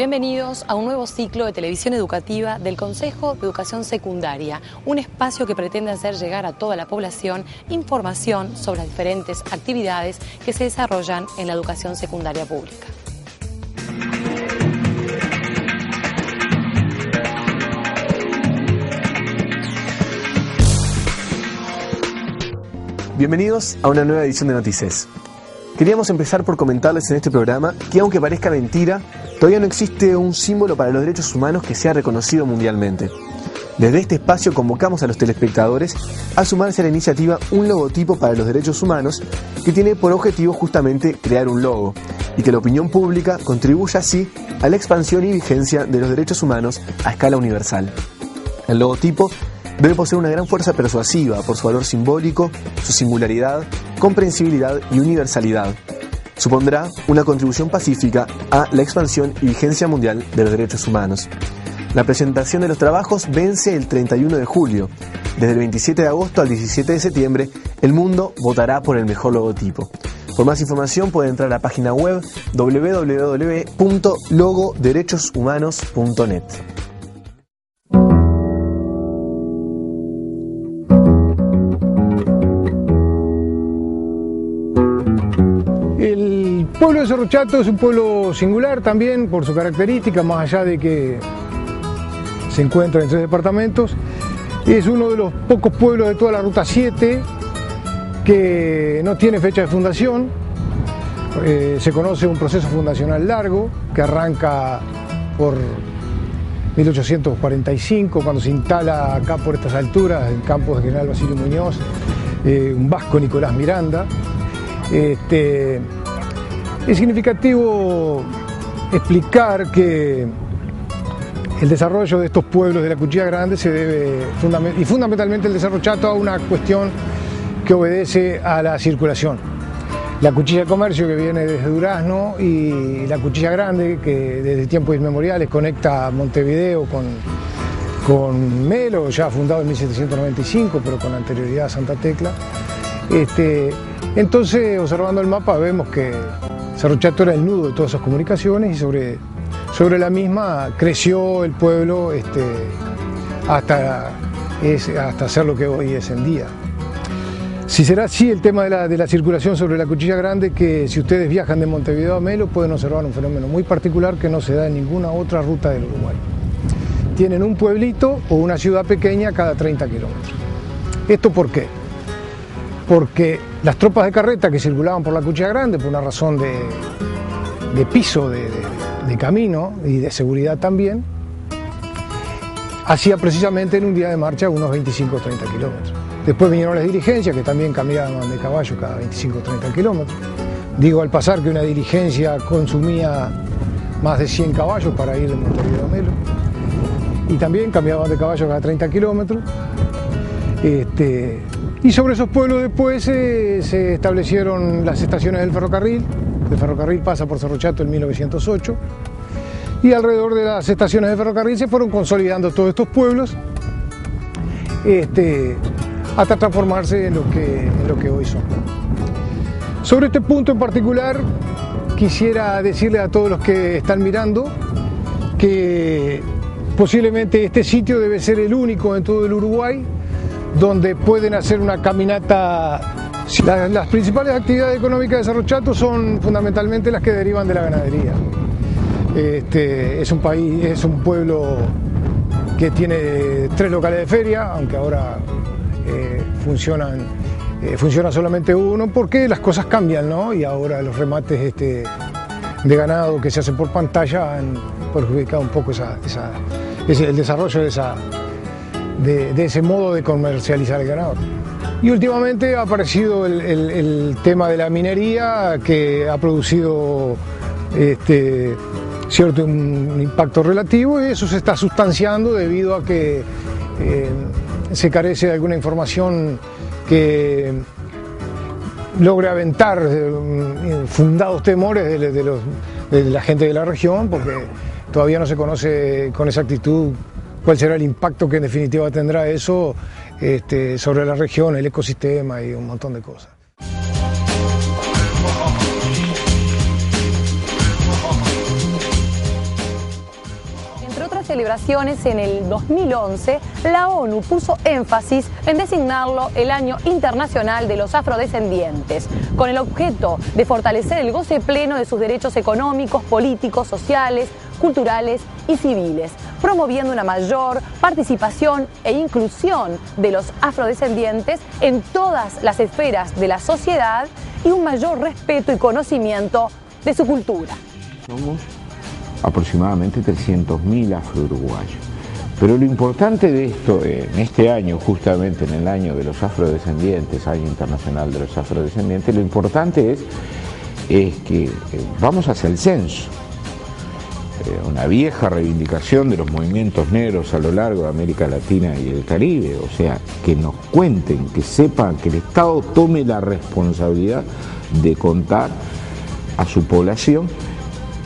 Bienvenidos a un nuevo ciclo de televisión educativa del Consejo de Educación Secundaria, un espacio que pretende hacer llegar a toda la población información sobre las diferentes actividades que se desarrollan en la educación secundaria pública. Bienvenidos a una nueva edición de Noticias. Queríamos empezar por comentarles en este programa que, aunque parezca mentira, todavía no existe un símbolo para los derechos humanos que sea reconocido mundialmente. Desde este espacio convocamos a los telespectadores a sumarse a la iniciativa Un Logotipo para los Derechos Humanos, que tiene por objetivo justamente crear un logo y que la opinión pública contribuya así a la expansión y vigencia de los derechos humanos a escala universal. El logotipo debe poseer una gran fuerza persuasiva por su valor simbólico, su singularidad, comprensibilidad y universalidad. Supondrá una contribución pacífica a la expansión y vigencia mundial de los derechos humanos. La presentación de los trabajos vence el 31 de julio. Desde el 27 de agosto al 17 de septiembre, el mundo votará por el mejor logotipo. Por más información puede entrar a la página web www.logoderechoshumanos.net. El pueblo de Cerro Chato es un pueblo singular también por su característica, más allá de que se encuentra en 3 departamentos. Es uno de los pocos pueblos de toda la Ruta 7 que no tiene fecha de fundación. Se conoce un proceso fundacional largo que arranca por 1845, cuando se instala acá por estas alturas, en campos de General Basilio Muñoz, un vasco, Nicolás Miranda. Es significativo explicar que el desarrollo de estos pueblos de la Cuchilla Grande se debe, y fundamentalmente el de Cerro Chato, a una cuestión que obedece a la circulación. La Cuchilla de Comercio, que viene desde Durazno, y la Cuchilla Grande, que desde tiempos inmemoriales conecta Montevideo con Melo, ya fundado en 1795, pero con anterioridad a Santa Tecla. Entonces, observando el mapa, vemos que Cerro Chato era el nudo de todas esas comunicaciones y sobre la misma creció el pueblo hasta ser lo que hoy es en día. Si será así el tema de la circulación sobre la Cuchilla Grande, que si ustedes viajan de Montevideo a Melo pueden observar un fenómeno muy particular que no se da en ninguna otra ruta del Uruguay. Tienen un pueblito o una ciudad pequeña cada 30 kilómetros. ¿Esto por qué? Porque las tropas de carreta que circulaban por la Cuchilla Grande, por una razón de piso, de camino y de seguridad también, hacía precisamente en un día de marcha unos 25 o 30 kilómetros. Después vinieron las diligencias, que también cambiaban de caballo cada 25 o 30 kilómetros. Digo al pasar que una diligencia consumía más de 100 caballos para ir de Montevideo a Melo. Y también cambiaban de caballo cada 30 kilómetros. Y sobre esos pueblos después se establecieron las estaciones del ferrocarril. El ferrocarril pasa por Cerro Chato en 1908. Y alrededor de las estaciones de ferrocarril se fueron consolidando todos estos pueblos hasta transformarse en lo que hoy son. Sobre este punto en particular, quisiera decirle a todos los que están mirando que posiblemente este sitio debe ser el único en todo el Uruguay donde pueden hacer una caminata. Las principales actividades económicas de Cerro Chato son fundamentalmente las que derivan de la ganadería. Es un pueblo que tiene 3 locales de feria, aunque ahora funciona solamente uno, porque las cosas cambian, ¿no? Y ahora los remates de ganado que se hacen por pantalla han perjudicado un poco el desarrollo de ese modo de comercializar el ganado. Y últimamente ha aparecido el tema de la minería, que ha producido un impacto relativo, y eso se está sustanciando debido a que se carece de alguna información que logre aventar fundados temores de la gente de la región, porque todavía no se conoce con exactitud cuál será el impacto que en definitiva tendrá eso sobre la región, el ecosistema y un montón de cosas. las celebraciones en el 2011, la ONU puso énfasis en designarlo el Año Internacional de los Afrodescendientes, con el objeto de fortalecer el goce pleno de sus derechos económicos, políticos, sociales, culturales y civiles, promoviendo una mayor participación e inclusión de los afrodescendientes en todas las esferas de la sociedad y un mayor respeto y conocimiento de su cultura. Somos aproximadamente 300.000 afro-uruguayos. Pero lo importante de esto, en este año, justamente en el año de los afrodescendientes, Año Internacional de los Afrodescendientes, lo importante es que vamos hacia el censo. Una vieja reivindicación de los movimientos negros a lo largo de América Latina y el Caribe, o sea, que nos cuenten, que sepan, que el Estado tome la responsabilidad de contar a su población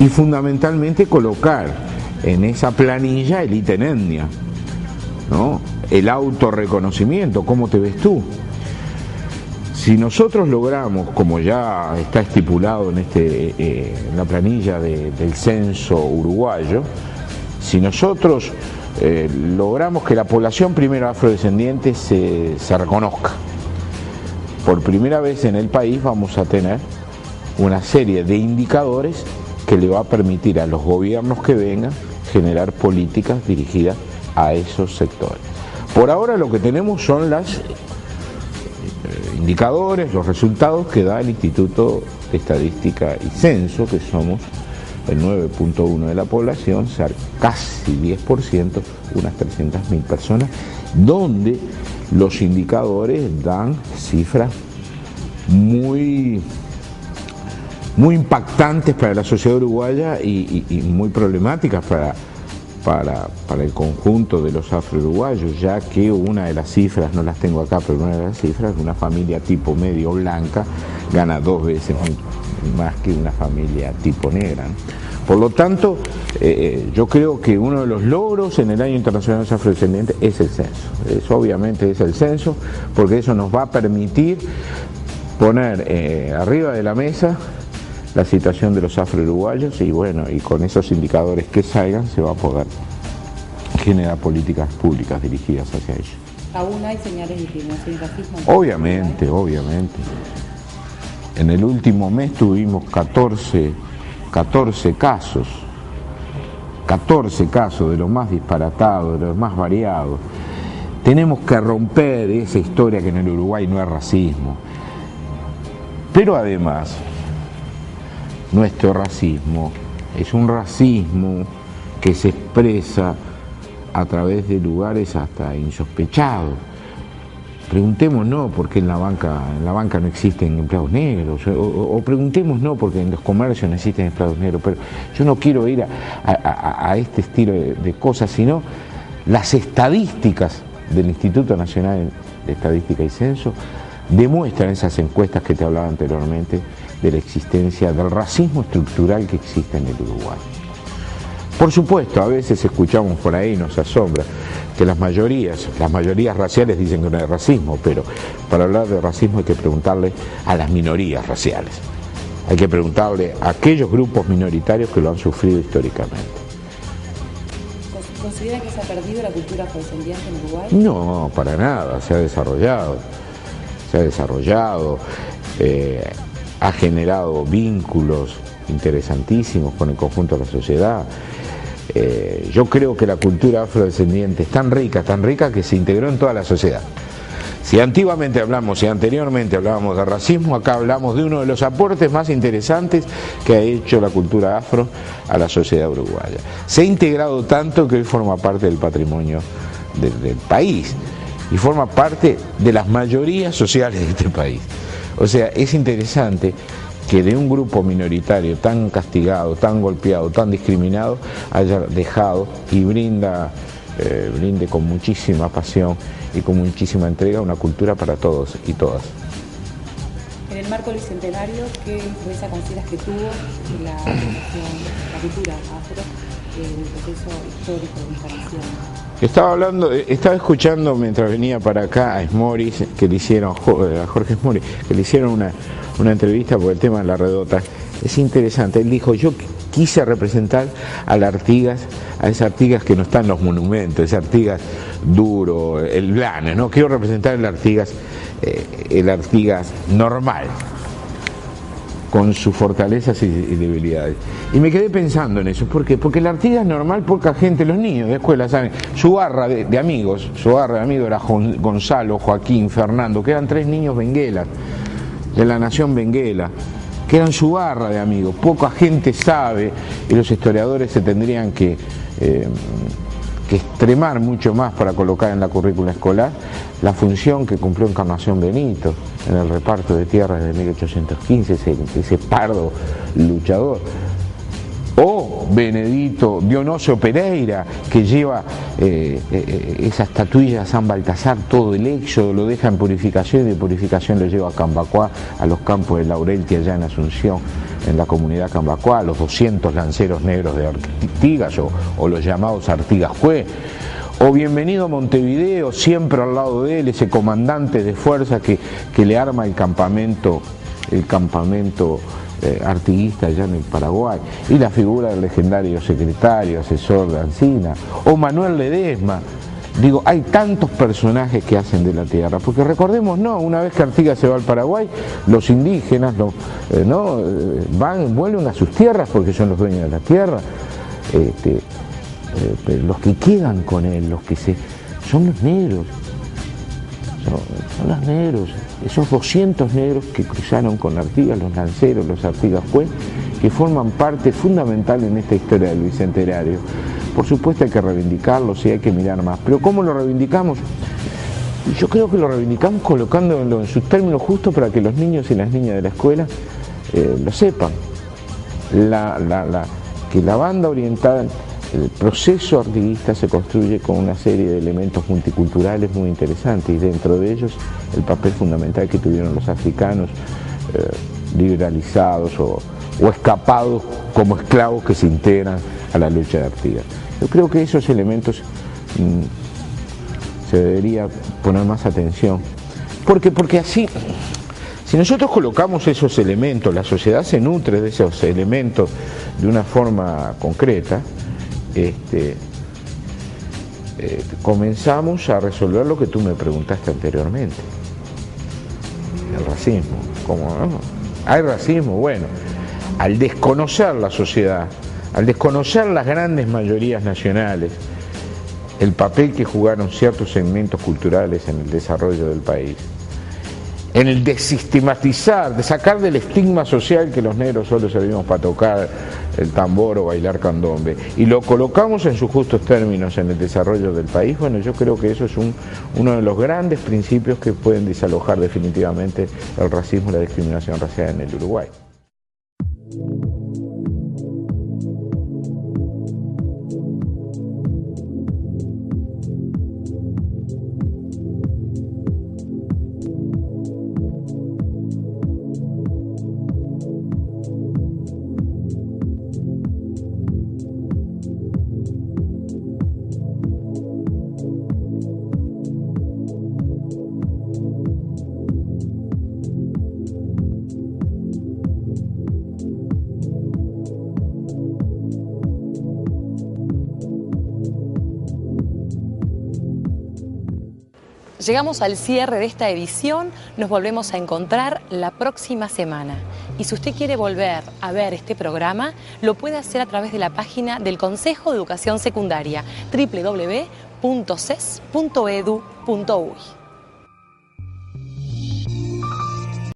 y fundamentalmente colocar en esa planilla el ítem etnia, ¿no? El autorreconocimiento, ¿cómo te ves tú? Si nosotros logramos, como ya está estipulado en la planilla del censo uruguayo, si nosotros logramos que la población primero afrodescendiente se reconozca, por primera vez en el país vamos a tener una serie de indicadores que le va a permitir a los gobiernos que vengan generar políticas dirigidas a esos sectores. Por ahora lo que tenemos son los indicadores, los resultados que da el Instituto de Estadística y Censo, que somos el 9.1% de la población, o sea, casi 10%, unas 300.000 personas, donde los indicadores dan cifras muy impactantes para la sociedad uruguaya y muy problemáticas para el conjunto de los afro-uruguayos, ya que una de las cifras, no las tengo acá, pero una de las cifras, una familia tipo medio blanca gana 2 veces más que una familia tipo negra, ¿no? Por lo tanto, yo creo que uno de los logros en el Año Internacional de los Afrodescendientes es el censo. Eso obviamente es el censo, porque eso nos va a permitir poner arriba de la mesa la situación de los afro-uruguayos y bueno, y con esos indicadores que salgan se va a poder generar políticas públicas dirigidas hacia ellos. ¿Aún hay señales de discriminación y racismo? Obviamente. En el último mes tuvimos 14 casos de los más disparatados, de los más variados. Tenemos que romper esa historia que en el Uruguay no es racismo. Pero además, nuestro racismo es un racismo que se expresa a través de lugares hasta insospechados. Preguntémonos por qué en la banca no existen empleados negros, o preguntémonos por qué en los comercios no existen empleados negros, pero yo no quiero ir a este estilo de cosas, sino las estadísticas del Instituto Nacional de Estadística y Censo demuestran esas encuestas que te hablaba anteriormente de la existencia del racismo estructural que existe en el Uruguay. Por supuesto, a veces escuchamos por ahí, nos asombra, que las mayorías raciales dicen que no hay racismo, pero para hablar de racismo hay que preguntarle a las minorías raciales. Hay que preguntarle a aquellos grupos minoritarios que lo han sufrido históricamente. ¿Considera que se ha perdido la cultura afrodescendiente en Uruguay? No, para nada, se ha desarrollado, ha generado vínculos interesantísimos con el conjunto de la sociedad. Yo creo que la cultura afrodescendiente es tan rica que se integró en toda la sociedad. Si anteriormente hablábamos de racismo, acá hablamos de uno de los aportes más interesantes que ha hecho la cultura afro a la sociedad uruguaya. Se ha integrado tanto que hoy forma parte del patrimonio del país y forma parte de las mayorías sociales de este país. O sea, es interesante que de un grupo minoritario tan castigado, tan golpeado, tan discriminado, haya dejado y brinde con muchísima pasión y con muchísima entrega una cultura para todos y todas. En el marco del Bicentenario, ¿qué influencia consideras que tuvo la cultura afro en el proceso histórico de nuestra nación? Estaba escuchando mientras venía para acá a Smoris, que le hicieron, a Jorge Smoris, que le hicieron una entrevista por el tema de la redota. Es interesante, él dijo, yo quise representar a la Artigas a esa Artigas que no está en los monumentos, ese Artigas duro, el Blanes, ¿no? Quiero representar el Artigas normal, con sus fortalezas y debilidades. Y me quedé pensando en eso. ¿Por qué? Porque el Artigas normal, poca gente, los niños de escuela saben, su barra de amigos era Gonzalo, Joaquín, Fernando, que eran 3 niños benguelas, de la nación benguela, que eran su barra de amigos. Poca gente sabe, y los historiadores se tendrían que extremar mucho más para colocar en la currícula escolar la función que cumplió Encarnación Benito en el reparto de tierras de 1815, ese pardo luchador. O Benedito Dionisio Pereira, que lleva esa estatuilla a San Baltasar, todo el éxodo lo deja en Purificación, y de Purificación lo lleva a Cambacuá, a los campos de Laurel, que allá en Asunción, en la comunidad Cambacuá, los 200 lanceros negros de Artigas, o los llamados Artigas Jue. O Bienvenido a Montevideo, siempre al lado de él, ese comandante de fuerza que le arma el campamento artiguista allá en el Paraguay, y la figura del legendario secretario, asesor de Ancina, o Manuel Ledesma. Digo, hay tantos personajes que hacen de la tierra, porque recordemos, una vez que Artigas se va al Paraguay, los indígenas vuelven a sus tierras porque son los dueños de la tierra. Pero los que quedan con él, son los negros, son los negros, esos 200 negros que cruzaron con Artigas, los lanceros, los Artigas Jue, que forman parte fundamental en esta historia del Bicentenario. Por supuesto hay que reivindicarlos y hay que mirar más, pero ¿cómo lo reivindicamos? Yo creo que lo reivindicamos colocándolo en sus términos justos para que los niños y las niñas de la escuela lo sepan. Que la banda oriental, el proceso artiguista, se construye con una serie de elementos multiculturales muy interesantes, y dentro de ellos el papel fundamental que tuvieron los africanos liberalizados o escapados como esclavos que se integran a la lucha de Artigas. Yo creo que esos elementos se debería poner más atención, porque así, si nosotros colocamos esos elementos, la sociedad se nutre de esos elementos de una forma concreta, comenzamos a resolver lo que tú me preguntaste anteriormente, el racismo. ¿Cómo no? ¿Hay racismo? Bueno, al desconocer la sociedad, al desconocer las grandes mayorías nacionales, el papel que jugaron ciertos segmentos culturales en el desarrollo del país, en el desistematizar, de sacar del estigma social que los negros solo servimos para tocar el tambor o bailar candombe, y lo colocamos en sus justos términos en el desarrollo del país, bueno, yo creo que eso es uno de los grandes principios que pueden desalojar definitivamente el racismo y la discriminación racial en el Uruguay. Llegamos al cierre de esta edición, nos volvemos a encontrar la próxima semana. Y si usted quiere volver a ver este programa, lo puede hacer a través de la página del Consejo de Educación Secundaria, www.ces.edu.uy.